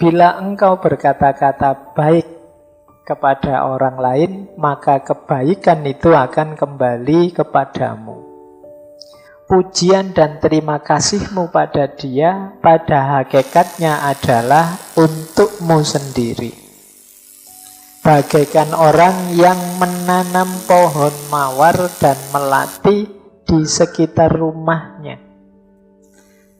Bila engkau berkata-kata baik kepada orang lain, maka kebaikan itu akan kembali kepadamu. Pujian dan terima kasihmu pada dia pada hakikatnya adalah untukmu sendiri. Bagaikan orang yang menanam pohon mawar dan melati di sekitar rumahnya.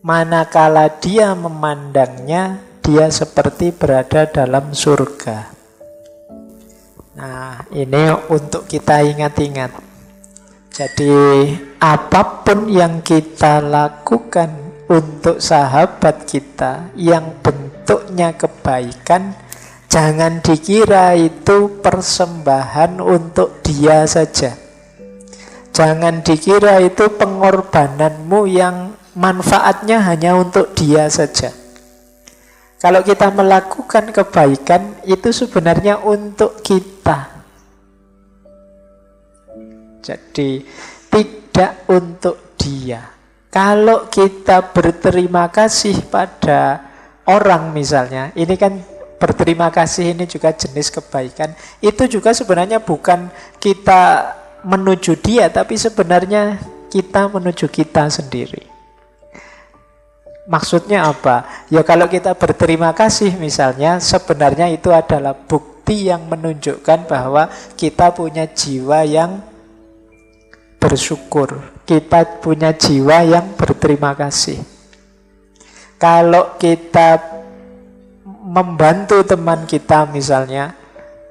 Manakala dia memandangnya, dia seperti berada dalam surga. Nah, ini untuk kita ingat-ingat. Jadi, apapun yang kita lakukan untuk sahabat kita yang bentuknya kebaikan, jangan dikira itu persembahan untuk dia saja. Jangan dikira itu pengorbananmu yang manfaatnya hanya untuk dia saja. Kalau kita melakukan kebaikan, itu sebenarnya untuk kita. Jadi, tidak untuk dia. Kalau kita berterima kasih pada orang misalnya, ini kan berterima kasih ini juga jenis kebaikan. Itu juga sebenarnya bukan kita menuju dia, tapi sebenarnya kita menuju kita sendiri. Maksudnya apa? Ya kalau kita berterima kasih misalnya, sebenarnya itu adalah bukti yang menunjukkan bahwa kita punya jiwa yang bersyukur. Kita punya jiwa yang berterima kasih. Kalau kita membantu teman kita misalnya,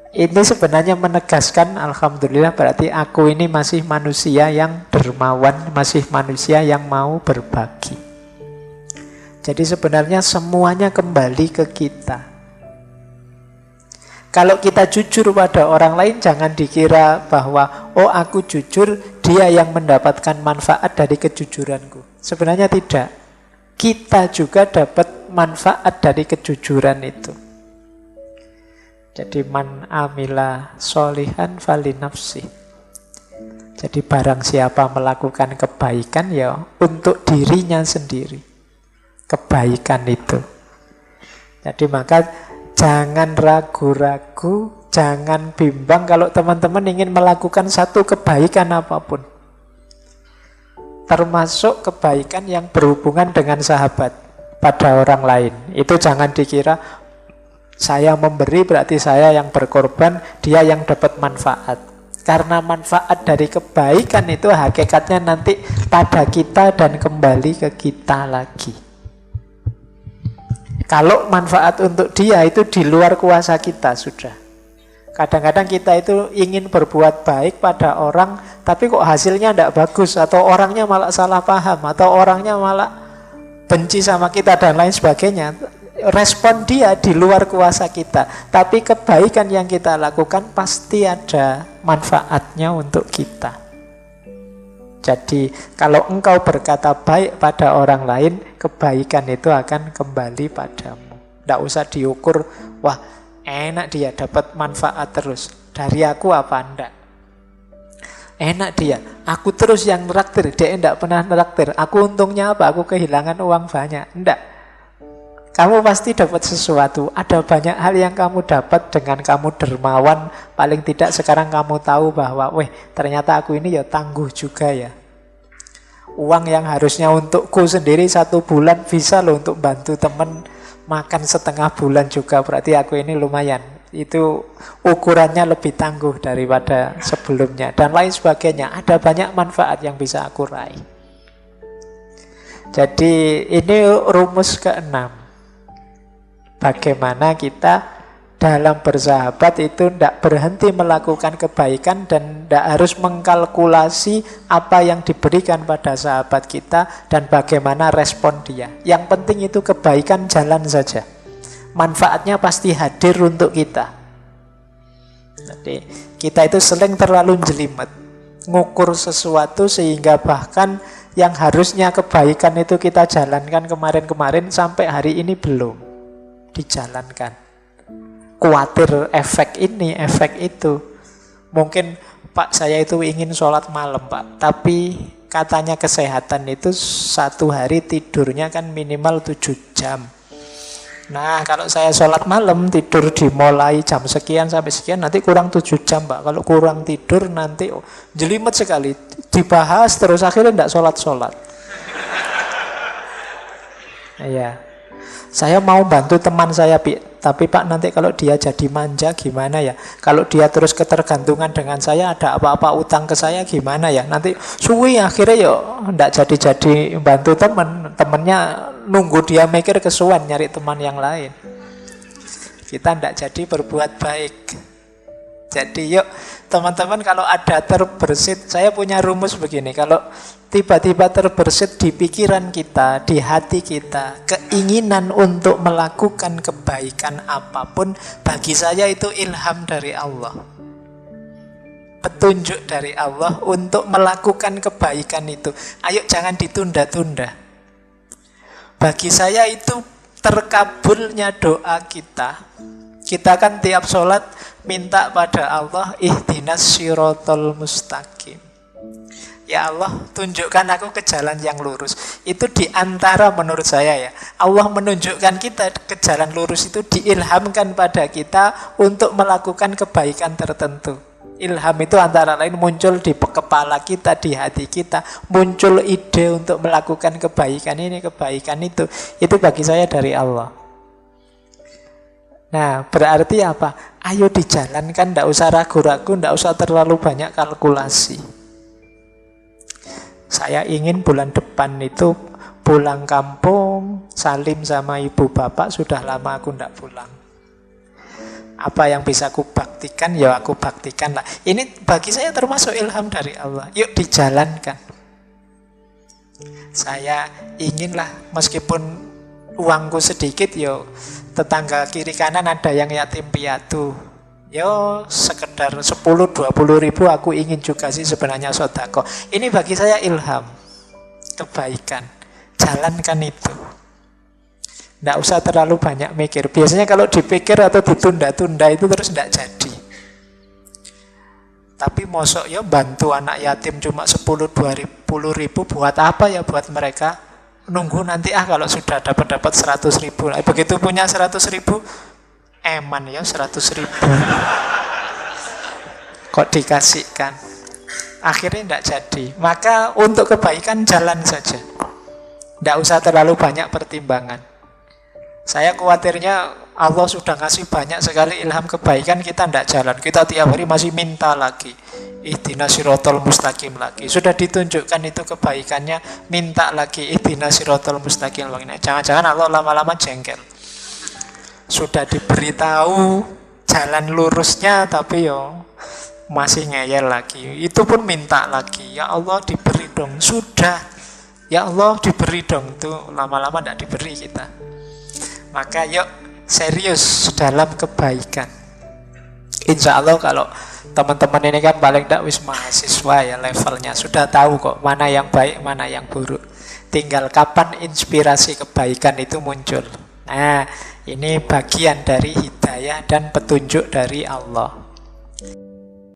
ini sebenarnya menegaskan alhamdulillah berarti aku ini masih manusia yang dermawan, masih manusia yang mau berbagi. Jadi sebenarnya semuanya kembali ke kita. Kalau kita jujur pada orang lain, jangan dikira bahwa oh aku jujur, dia yang mendapatkan manfaat dari kejujuranku. Sebenarnya tidak. Kita juga dapat manfaat dari kejujuran itu. Jadi man amila sholihan falinafsi. Jadi barang siapa melakukan kebaikan ya untuk dirinya sendiri. Kebaikan itu. Jadi maka jangan ragu-ragu, jangan bimbang kalau teman-teman ingin melakukan satu kebaikan apapun. Termasuk kebaikan yang berhubungan dengan sahabat pada orang lain. Itu jangan dikira saya memberi berarti saya yang berkorban, dia yang dapat manfaat. Karena manfaat dari kebaikan itu hakikatnya nanti pada kita dan kembali ke kita lagi. Kalau manfaat untuk dia itu di luar kuasa kita sudah. Kadang-kadang kita itu ingin berbuat baik pada orang, tapi kok hasilnya tidak bagus, atau orangnya malah salah paham, atau orangnya malah benci sama kita dan lain sebagainya. Respon dia di luar kuasa kita. Tapi kebaikan yang kita lakukan pasti ada manfaatnya untuk kita. Jadi kalau engkau berkata baik pada orang lain, kebaikan itu akan kembali padamu. Tidak usah diukur, wah enak dia dapat manfaat terus. Dari aku apa enggak? Enak dia, aku terus yang neraktir, dia tidak pernah neraktir. Aku untungnya apa? Aku kehilangan uang banyak. Enggak. Kamu pasti dapat sesuatu. Ada banyak hal yang kamu dapat dengan kamu dermawan. Paling tidak sekarang kamu tahu bahwa ternyata aku ini ya tangguh juga ya. Uang yang harusnya untukku sendiri 1 bulan bisa loh untuk bantu teman makan setengah bulan juga. Berarti aku ini lumayan. Itu ukurannya lebih tangguh daripada sebelumnya. Dan lain sebagainya. Ada banyak manfaat yang bisa aku raih. Jadi ini rumus ke-6. Bagaimana kita dalam bersahabat itu tidak berhenti melakukan kebaikan dan tidak harus mengkalkulasi apa yang diberikan pada sahabat kita dan bagaimana respon dia. Yang penting itu kebaikan jalan saja. Manfaatnya pasti hadir untuk kita. Jadi kita itu sering terlalu jelimet, ngukur sesuatu sehingga bahkan yang harusnya kebaikan itu kita jalankan kemarin-kemarin sampai hari ini belum dijalankan. Khawatir efek ini, efek itu. Mungkin Pak saya itu ingin sholat malam Pak, tapi katanya kesehatan itu 1 hari tidurnya kan minimal 7 jam. Nah, kalau saya sholat malam, tidur dimulai jam sekian sampai sekian, nanti kurang 7 jam, Pak. Kalau kurang tidur nanti jelimet sekali. Dibahas terus akhirnya tidak sholat-sholat. Iya. Saya mau bantu teman saya, tapi Pak nanti kalau dia jadi manja gimana ya? Kalau dia terus ketergantungan dengan saya, ada apa-apa utang ke saya gimana ya? Nanti suwi akhirnya ya ndak jadi bantu temennya nunggu dia mikir kesuwen nyari teman yang lain. Kita ndak jadi berbuat baik. Jadi yuk teman-teman, kalau ada terbersit, saya punya rumus begini, kalau tiba-tiba terbersit di pikiran kita, di hati kita, keinginan untuk melakukan kebaikan apapun, bagi saya itu ilham dari Allah. Petunjuk dari Allah untuk melakukan kebaikan itu. Ayo jangan ditunda-tunda. Bagi saya itu terkabulnya doa kita. Kita kan tiap sholat minta pada Allah, ihdinas sirotol mustaqim. Ya Allah, tunjukkan aku ke jalan yang lurus. Itu diantara menurut saya ya, Allah menunjukkan kita ke jalan lurus itu diilhamkan pada kita untuk melakukan kebaikan tertentu. Ilham itu antara lain muncul di kepala kita, di hati kita, muncul ide untuk melakukan kebaikan ini, kebaikan itu. Itu bagi saya dari Allah. Nah, berarti apa? Ayo dijalankan, tidak usah ragu-ragu, tidak usah terlalu banyak kalkulasi. Saya ingin bulan depan itu pulang kampung, salim sama ibu bapak, sudah lama aku tidak pulang. Apa yang bisa aku baktikan, ya aku baktikan lah. Ini bagi saya termasuk ilham dari Allah. Yuk dijalankan. Saya inginlah meskipun uangku sedikit, yo tetangga kiri kanan ada yang yatim piatu, yo sekedar 10-20 ribu aku ingin juga sih sebenarnya sedekah. Ini bagi saya ilham, kebaikan. Jalankan itu. Tidak usah terlalu banyak mikir. Biasanya kalau dipikir atau ditunda-tunda itu terus tidak jadi. Tapi mosok ya bantu anak yatim cuma 10-20 ribu buat apa ya buat mereka? Nunggu nanti kalau sudah dapat 100 ribu. Begitu punya 100 ribu, eman ya 100 ribu. Kok dikasihkan? Akhirnya tidak jadi. Maka untuk kebaikan jalan saja. Tidak usah terlalu banyak pertimbangan. Saya khawatirnya Allah sudah ngasih banyak sekali ilham kebaikan, kita tidak jalan. Kita tiap hari masih minta lagi. Ihdinas sirotol mustaqim lagi. Sudah ditunjukkan itu kebaikannya, minta lagi ihdinas sirotol mustaqim lagi. Jangan-jangan Allah lama-lama jengkel. Sudah diberitahu jalan lurusnya, tapi yo masih ngeyel lagi. Itu pun minta lagi. Ya Allah diberi dong. Sudah. Ya Allah diberi dong. Itu lama-lama tidak diberi kita. Maka yuk serius dalam kebaikan. Insya Allah kalau teman-teman ini kan paling tidak wis mahasiswa ya levelnya, sudah tahu kok mana yang baik, mana yang buruk. Tinggal kapan inspirasi kebaikan itu muncul. Nah, ini bagian dari hidayah dan petunjuk dari Allah.